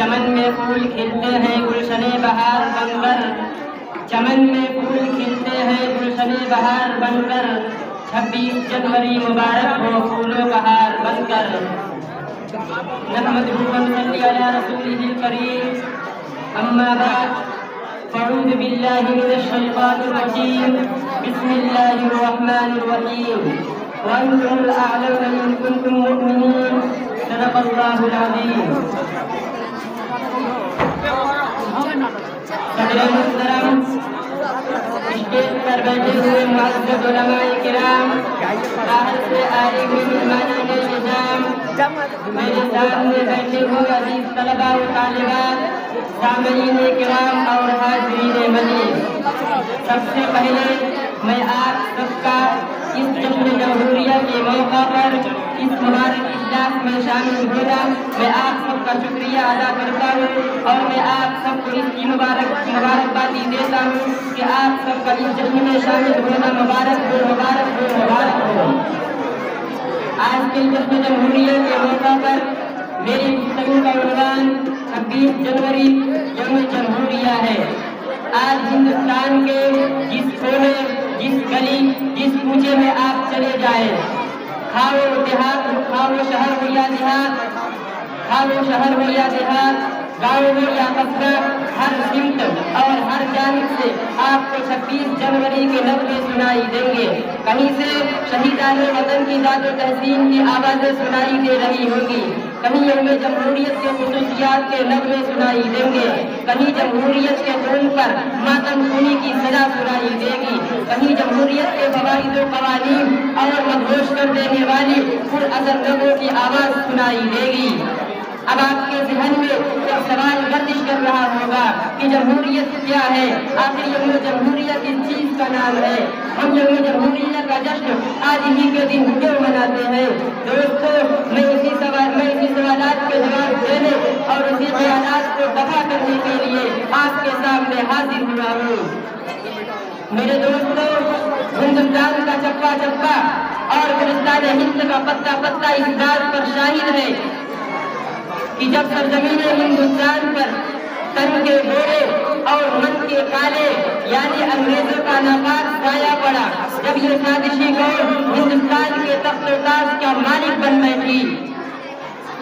چمن میں پھول کھلتے ہیں گلشن بہار بن کر، چمن میں پھول کھلتے ہیں گلشن بہار بن کر، 26 جنوری مبارک ہو پھولوں کا ہار بن کر۔ نحمدہ و نصلی علی رسولہ الکریم، اما بعد فاعوذ باللہ من الشیطان الرجیم، بسم اللہ الرحمن الرحیم، وانتم الاعلون ان کنتم مؤمنین، صدق اللہ العظیم۔ صدر محترم، اسٹیج پر بیٹھے ہوئے معزز علماء کرام، باہر سے آئے ہوئے مہمانان نظام، میرے سامنے بیٹھے ہوئے عزیز طلباء و طالبات، سامعین کرام اور حاضرین مجلس، سب سے پہلے میں آپ سب کا اس جشن جمہوریہ کے موقع پر اس مبارک اجلاس میں شامل ہونا میں آپ سب کا شکریہ ادا کرتا ہوں، اور میں آپ سب کو اس کی مبارکبادی دیتا ہوں کہ آپ سب کا اس جشن میں شامل ہونا مبارک ہو، مبارک ہو، مبارک ہو۔ آج کے جشن جمہوریہ کے موقع پر میری گفتگو کا عنوان 26 جنوری یوم جمہوریہ ہے۔ آج ہندوستان کے جس کونے، جس گلی، جس کوچے میں آپ چلے جائیں، خواہ وہ دیہات، خواہ وہ شہر ہو یا دیہات، خواہ وہ شہر ہو یا دیہات، گاؤں ہو یا قصبہ، ہر سمت اور ہر جانب سے آپ کو 26 جنوری کے نغمے سنائی دیں گے۔ کہیں سے شہیدان وطن کی داد و تحسین کی آوازیں سنائی دے رہی ہوں گی، کہیں یوم جمہوریت کے خصوصیات کے نغمے سنائی دیں گے، کہیں جمہوریت کے خون پر ماتم خونی کی سزا سنائی دے گی، کہیں جمہوریت کے فوائد و قوانین اور مدہوش کر دینے والی پر اثر لوگوں کی آواز سنائی دے گی۔ اب آپ کے ذہن میں ایک سوال گردش کر رہا ہوگا کہ جمہوریت کیا ہے، آخر یوم جمہوریہ کس چیز کا نام ہے، ہم یوم جمہوریہ کا جشن آج ہی کے دن کیوں مناتے ہیں؟ دوستو، میں اسی سوالات کے جواب دینے اور اسی خیالات کو دفع کرنے کے لیے آپ کے سامنے حاضر ہوا ہوں۔ میرے دوستو، ہندوستان کا چپا چپا اور گلستان ہند کا پتا پتا اس بات پر شاہد ہے کہ جب سرزمین ہندوستان پر تن کے گورے اور من کے کالے یعنی انگریزوں کا ناپاک سایہ پڑا، جب یہ سازشی قوم ہندوستان کے تخت و تاج کا مالک بن بیٹھی،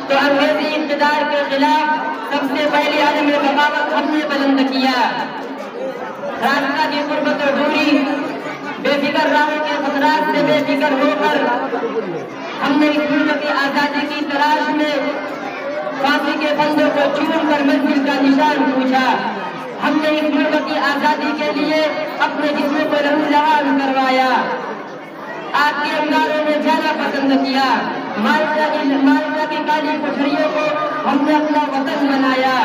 تو انگریزی اقتدار کے خلاف سب سے پہلے عدم بغاوت ہم نے بلند کیا۔ راستہ کی غربت و دوری، بے فکر راہوں کے خطرات سے بے فکر ہو کر ہم نے اس ملک کی آزادی کی تلاش میں پھانسی کے پھندوں کو چوم کر منزل کا نشان پوچھا۔ ہم نے اس ملک کی آزادی کے لیے اپنے جسم کو لہو لہان کروایا، آگ کے انگاروں میں جانا پسند کیا، مالٹا کی کالی کوٹھریوں کو ہم نے اپنا وطن بنایا۔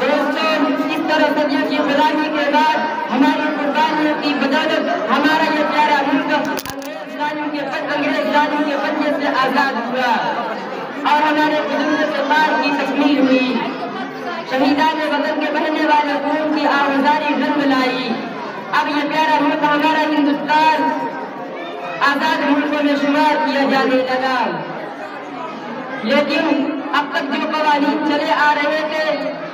دوستوں، اس طرح صدیوں کی غلامی کے بعد ہماری قربانیوں کی بدولت ہمارا یہ پیارا ملک انگریز ظالم کے پنجے سے آزاد ہوا اور ہمارے بزرگوں سے پار کی تکمیل ہوئی۔ شہیدان وطن کے بہنے والے خون کی آوازاری جنم لائی۔ اب یہ پیارا ملک ہمارا ہندوستان آزاد ملکوں میں شمار کیا جانے لگا، لیکن اب تک جو قوانین چلے آ رہے تھے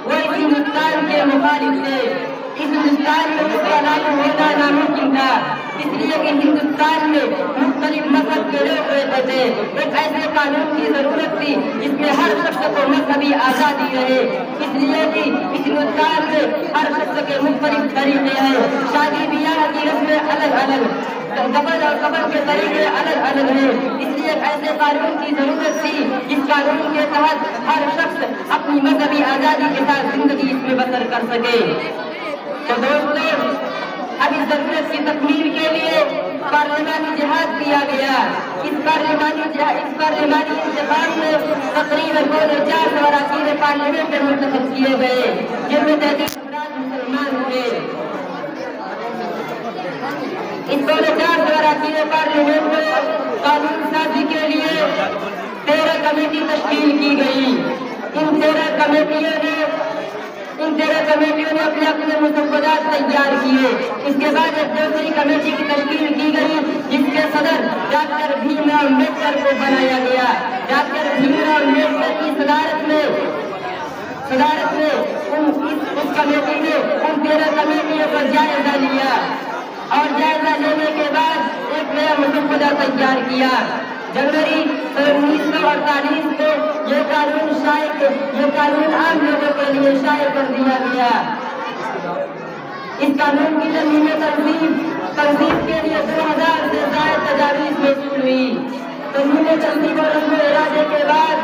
وہ اس ہندوستان کے مخالف تھے۔ اس ہندوستان میں اس کا لاگو ہونا ناممکن تھا، اس لیے کہ ہندوستان میں مختلف مذہب کے لوگ رہتے تھے۔ ایک ایسے قانون کی ضرورت تھی جس میں ہر شخص کو مذہبی آزادی رہے، اس لیے کہ اس ہندوستان میں ہر شخص کے مختلف طریقے ہیں، شادی بیاہ کی رسمیں الگ الگ، دفن اور قبر کے طریقے الگ الگ ہیں، اس لیے ایک ایسے قانون کی ضرورت تھی جس قانون کے تحت ہر شخص اپنی مذہبی آزادی کے ساتھ زندگی اس میں بسر کر سکے۔ تو دوستوں، اب اس ضرورت کی تکمیل کے لیے پارلیمانی جہاد کیا گیا۔ اس پارلیمانی انتخاب میں تقریباً 400 اراکین پارلیمنٹ منتخب کیے گئے، جن میں 33 افراد مسلمان ہوئے۔ اس 400 اراکین پارلیمنٹ میں قانون سازی کے لیے 13 کمیٹی تشکیل کی گئی۔ ان 13 کمیٹیوں نے اپنے اپنے مسودات تیار کیے۔ اس کے بعد ایک دوسری کمیٹی کی تشکیل کی گئی جس کے صدر ڈاکٹر بھیم راؤ امبیڈکر کو بنایا گیا۔ ڈاکٹر بھیم راؤ امبیڈکر کی صدارت میں صدارت نے اس کمیٹی نے ان 13 کمیٹیوں کا جائزہ لیا اور جائزہ لینے کے بعد ایک نیا مسودہ تیار کیا۔ جنوری 1948 کو یہ قانون عام لوگوں کے لیے شائع کر دیا گیا۔ اس قانون کی تنظیم کے لیے 2000 سے زائد تجاویز موصول ہوئی۔ تنظیم اور رسم و ارادے کے بعد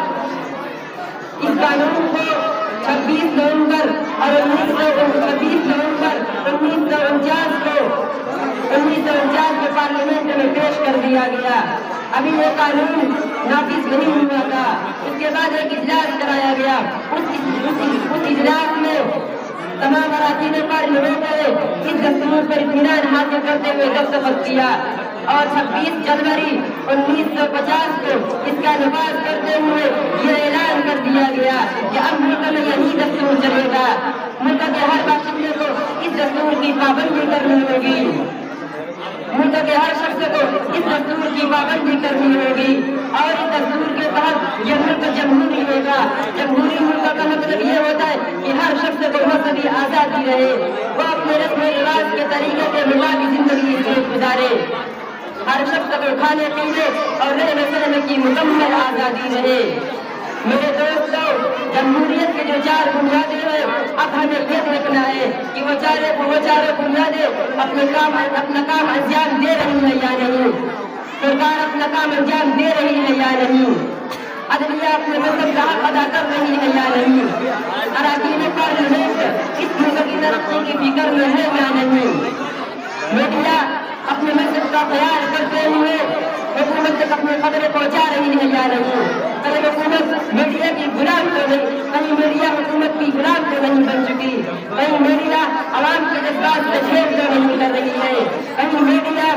اس قانون کو 26 نومبر 1949 کو پارلیمنٹ میں پیش کر دیا گیا۔ ابھی یہ قانون نافذ نہیں ہوا تھا۔ اس کے بعد ایک اجلاس کرایا گیا۔ اس اجلاس میں تمام اراکین پارلیمنٹ نے اس دستور پر اطمینان حاصل کرتے ہوئے دستخط کیا اور 26 جنوری 1950 کو اس کا نفاذ کرتے ہوئے یہ اعلان کر دیا گیا کہ اب ملک میں یہی دستور چلے گا۔ ملک کے ہر باشندے کو اس دستور کی پابندی کرنی ہوگی۔ ملک کے ہر شخص کو اس دستور کی پابندی کرنی ہوگی اور اس دستور کے تحت یہ ملک جمہوری ہوگا۔ جمہوری ملک کا مطلب یہ ہوتا ہے کہ ہر شخص کو مذہبی آزادی رہے، وہ اپنے رسم و رواج کے طریقے کے مطابق زندگی گزارے، ہر شخص کو کھانے پینے اور رہنے سہنے کی مکمل آزادی رہے۔ میرے دوستوں، جمہوریت کے جو 4 بنیادیں ہیں، اب ہمیں یہ دیکھنا ہے کہ وہ چاروں بنیادیں اپنا کام انجام دے رہی ہیں یا نہیں، سرکار اپنا کام انجام دے رہی ہے یا نہیں، عدلیہ اپنے مذہب کا حق ادا کر رہی ہے یا نہیں، اراکین پارلیمنٹ اس ملک کی ترقی کی فکر میں ہے یا نہیں، میڈیا اپنے مذہب کا خیال کرتے ہوئے حکومت تک اپنی خبریں پہنچا رہی ہے یا نہیں، کہیں حکومت میڈیا کی غلام تو نہیں، کہیں میڈیا حکومت کی غلام تو نہیں بن چکی، کہیں میڈیا عوام کے جذبات سے چھیڑ تو نہیں کر رہی ہے، کہیں میڈیا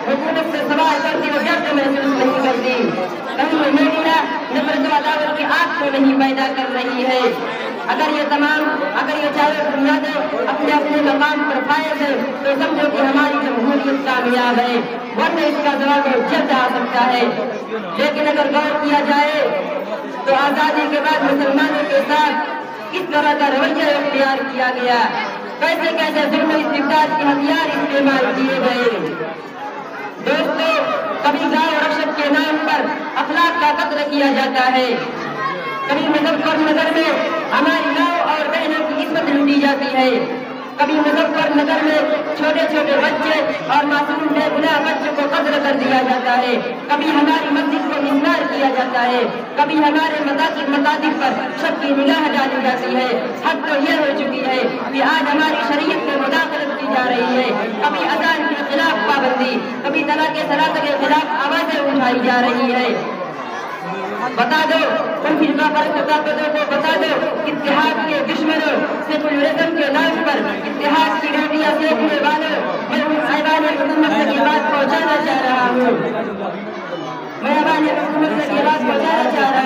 حکومت سے سوال کرتی ہوئے ڈر محسوس نہیں کرتی، کہیں میڈیا نفرت و عداوت کی آگ کو نہیں پیدا کر رہی ہے۔ اگر یہ چاروں بنیادیں اپنے اپنے مقام پر فائز ہیں تو سمجھو کہ ہماری جمہوریت کامیاب ہے، ورنہ اس کا جواب جلد آ سکتا ہے۔ لیکن اگر غور کیا جائے تو آزادی کے بعد مسلمانوں کے ساتھ کس طرح کا رویہ اختیار کیا گیا، کیسے کیسے ظلم و استبداد کے ہتھیار استعمال کیے گئے۔ دوستو، کبھی گاؤں رشد کے نام پر اخلاق کا قتل کیا جاتا ہے، کبھی مظفر نگر میں ہماری ماں اور بہنوں کی عزت لوٹی جاتی ہے، کبھی مظفر نگر میں چھوٹے چھوٹے بچے اور معصوم بے گناہ بچوں کو قتل کر دیا جاتا ہے، کبھی ہماری مسجد کو مسمار کیا جاتا ہے، کبھی ہمارے مساجد پر شک کی نگاہ ڈالی جاتی ہے۔ حد تو یہ ہو چکی ہے کہ آج ہماری شریعت میں مداخلت کی جا رہی ہے، کبھی اذان کے خلاف پابندی، کبھی طلاق ثلاثہ کے خلاف آوازیں اٹھائی جا رہی ہے۔ بتا دو ان فرقہ پرست طاقتوں کو، بتا دو اتحاد کے دشمنوں، سیکولرزم کے نام پر اتحاد کی روٹیاں سیکنے والوں، میں اس ایوان حکومت سے یہ بات پہنچانا چاہ رہا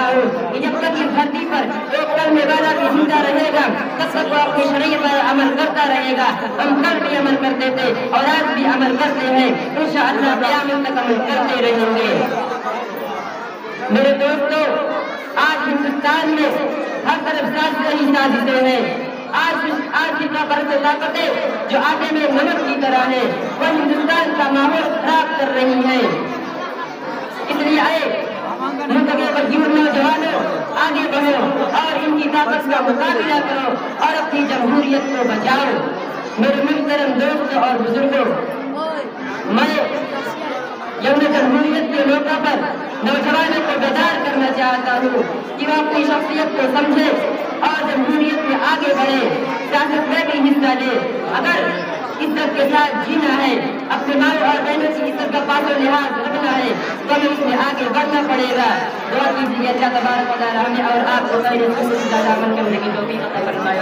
ہوں کہ جب تک اس دھرتی پر ایک کرنے والا بھی زندہ رہے گا تب تک وہ اپنی شریعت پر عمل کرتا رہے گا۔ ہم کل بھی عمل کرتے تھے اور آج بھی عمل کرتے ہیں، انشاءاللہ قیامت تک عمل کرتے رہیں گے۔ میرے دوستو، آج ہندوستان میں ہر طرف سازشیں ہی سازشیں ہیں۔ آج کی طاقتیں جو آٹے میں نمک کی طرح ہے وہ ہندوستان کا ماحول خراب کر رہی ہے۔ اس لیے آئے ملک کے مزدور نوجوانوں، آگے بڑھو اور ان کی طاقت کا مقابلہ کرو اور اپنی جمہوریت کو بچاؤ۔ میرے محترم دوستوں اور بزرگوں، میں یوم جمہوریت کے موقع پر نوجوانوں کو بیدار کرنا چاہتا ہوں کہ وہ اپنی شخصیت کو سمجھے اور جمہوریت میں آگے بڑھے، سیاست میں بھی حصہ لے۔ اگر عزت کے ساتھ جینا ہے، اپنے ماں اور بہنوں کی عزت کا پاس و لحاظ رکھنا ہے تو ہمیں اس میں آگے بڑھنا پڑے گا۔ دعا کیجیے اللہ تبارک و تعالی ہمیں اور آپ کو خیر و زیادہ عمل کرنے کی توفیق عطا فرمائے۔